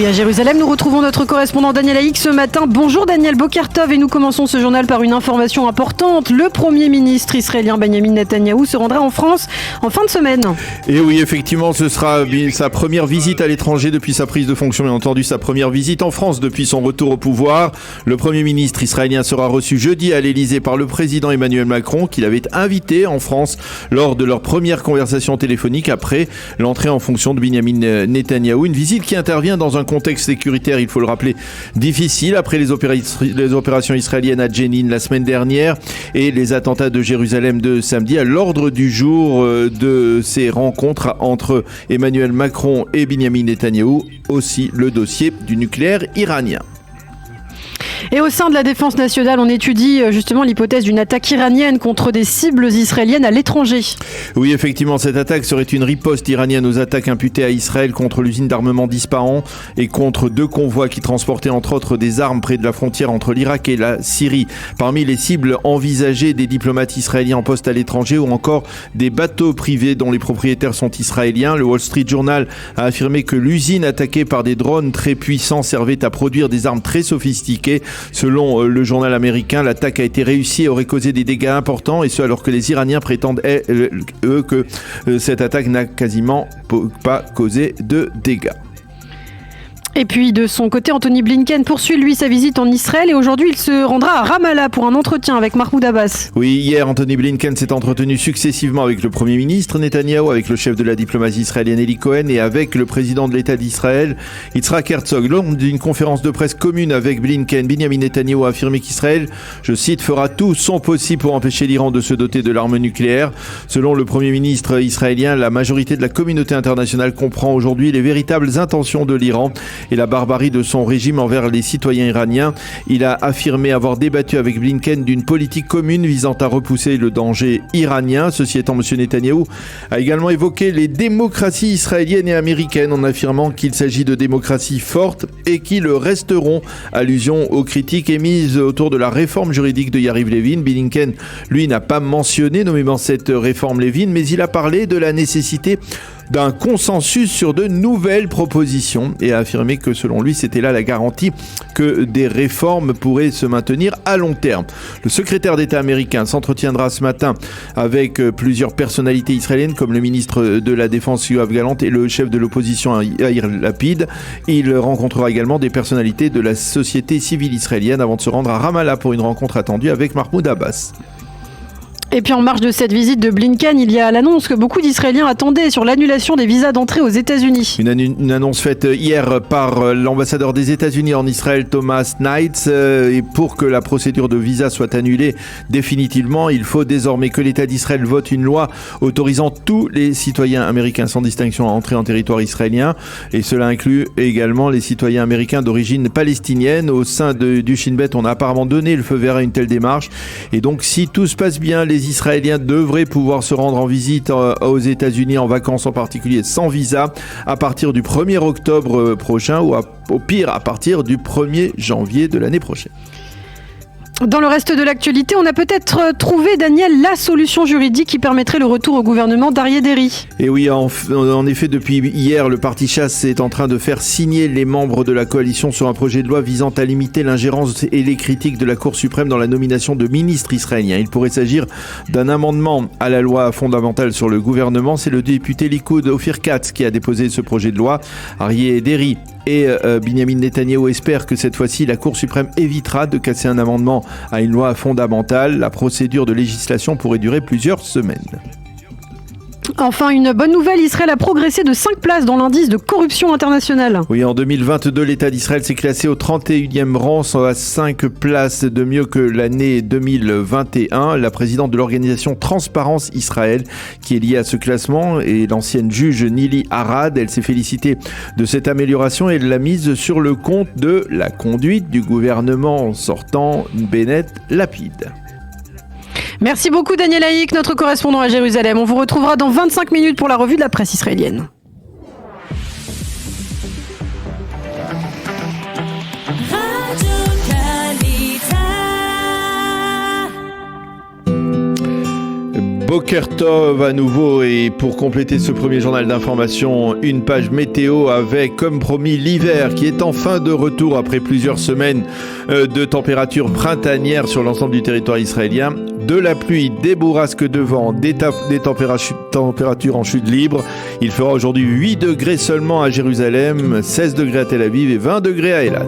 Et à Jérusalem, nous retrouvons notre correspondant Daniel Haïk ce matin. Bonjour Daniel Bokertov, et nous commençons ce journal par une information importante. Le Premier ministre israélien Benjamin Netanyahou se rendra en France en fin de semaine. Et oui, effectivement, ce sera sa première visite à l'étranger depuis sa prise de fonction, bien entendu sa première visite en France depuis son retour au pouvoir. Le Premier ministre israélien sera reçu jeudi à l'Elysée par le président Emmanuel Macron, qu'il avait invité en France lors de leur première conversation téléphonique après l'entrée en fonction de Benjamin Netanyahou. Une visite qui intervient dans un contexte sécuritaire, il faut le rappeler, difficile après les opérations israéliennes à Jenin la semaine dernière et les attentats de Jérusalem de samedi. À l'ordre du jour de ces rencontres entre Emmanuel Macron et Benjamin Netanyahou, aussi le dossier du nucléaire iranien. Et au sein de la défense nationale, on étudie justement l'hypothèse d'une attaque iranienne contre des cibles israéliennes à l'étranger. Oui, effectivement, cette attaque serait une riposte iranienne aux attaques imputées à Israël contre l'usine d'armement d'Ispahan et contre 2 convois qui transportaient entre autres des armes près de la frontière entre l'Irak et la Syrie. Parmi les cibles envisagées, des diplomates israéliens en poste à l'étranger ou encore des bateaux privés dont les propriétaires sont israéliens. Le Wall Street Journal a affirmé que l'usine attaquée par des drones très puissants servait à produire des armes très sophistiquées. Selon le journal américain, l'attaque a été réussie et aurait causé des dégâts importants, et ce alors que les Iraniens prétendent, eux, que cette attaque n'a quasiment pas causé de dégâts. Et puis de son côté, Anthony Blinken poursuit lui sa visite en Israël et aujourd'hui il se rendra à Ramallah pour un entretien avec Mahmoud Abbas. Oui, hier Anthony Blinken s'est entretenu successivement avec le Premier ministre Netanyahou, avec le chef de la diplomatie israélienne Eli Cohen et avec le président de l'État d'Israël, Yitzhak Herzog. Lors d'une conférence de presse commune avec Blinken, Benjamin Netanyahou a affirmé qu'Israël, je cite, fera tout son possible pour empêcher l'Iran de se doter de l'arme nucléaire. Selon le Premier ministre israélien, la majorité de la communauté internationale comprend aujourd'hui les véritables intentions de l'Iran et la barbarie de son régime envers les citoyens iraniens. Il a affirmé avoir débattu avec Blinken d'une politique commune visant à repousser le danger iranien. Ceci étant, M. Netanyahou a également évoqué les démocraties israéliennes et américaines en affirmant qu'il s'agit de démocraties fortes et qui le resteront. Allusion aux critiques émises autour de la réforme juridique de Yariv Levin. Blinken, lui, n'a pas mentionné nommément cette réforme Levin, mais il a parlé de la nécessité d'un consensus sur de nouvelles propositions et a affirmé que selon lui, c'était là la garantie que des réformes pourraient se maintenir à long terme. Le secrétaire d'État américain s'entretiendra ce matin avec plusieurs personnalités israéliennes comme le ministre de la Défense Yoav Gallant et le chef de l'opposition Yair Lapid. Il rencontrera également des personnalités de la société civile israélienne avant de se rendre à Ramallah pour une rencontre attendue avec Mahmoud Abbas. Et puis en marge de cette visite de Blinken, il y a l'annonce que beaucoup d'Israéliens attendaient sur l'annulation des visas d'entrée aux États-Unis. Une annonce faite hier par l'ambassadeur des États-Unis en Israël, Thomas Knight. Et pour que la procédure de visa soit annulée définitivement, il faut désormais que l'État d'Israël vote une loi autorisant tous les citoyens américains sans distinction à entrer en territoire israélien. Et cela inclut également les citoyens américains d'origine palestinienne. Au sein du Shin Bet, on a apparemment donné le feu vert à une telle démarche. Et donc, si tout se passe bien, les Israéliens devraient pouvoir se rendre en visite aux États-Unis en vacances en particulier sans visa à partir du 1er octobre prochain ou au pire à partir du 1er janvier de l'année prochaine. Dans le reste de l'actualité, on a peut-être trouvé, Daniel, la solution juridique qui permettrait le retour au gouvernement d'Aryeh Deri. Et oui, en effet, depuis hier, le parti Chasse est en train de faire signer les membres de la coalition sur un projet de loi visant à limiter l'ingérence et les critiques de la Cour suprême dans la nomination de ministres israéliens. Il pourrait s'agir d'un amendement à la loi fondamentale sur le gouvernement. C'est le député Likoud Ophir Katz qui a déposé ce projet de loi. Aryeh Deri et Benjamin Netanyahou espèrent que cette fois-ci, la Cour suprême évitera de casser un amendement à une loi fondamentale. La procédure de législation pourrait durer plusieurs semaines. Enfin, une bonne nouvelle, Israël a progressé de 5 places dans l'indice de corruption internationale. Oui, en 2022, l'État d'Israël s'est classé au 31e rang, soit à 5 places de mieux que l'année 2021. La présidente de l'organisation Transparence Israël, qui est liée à ce classement, est l'ancienne juge Nili Arad. Elle s'est félicitée de cette amélioration et elle l'a mise sur le compte de la conduite du gouvernement sortant Bennett Lapid. Merci beaucoup Daniel Haïk, notre correspondant à Jérusalem. On vous retrouvera dans 25 minutes pour la revue de la presse israélienne. Boker Tov à nouveau, et pour compléter ce premier journal d'information, une page météo avec, comme promis, l'hiver qui est enfin de retour après plusieurs semaines de températures printanières sur l'ensemble du territoire israélien. De la pluie, des bourrasques de vent, des températures en chute libre. Il fera aujourd'hui 8 degrés seulement à Jérusalem, 16 degrés à Tel Aviv et 20 degrés à Eilat.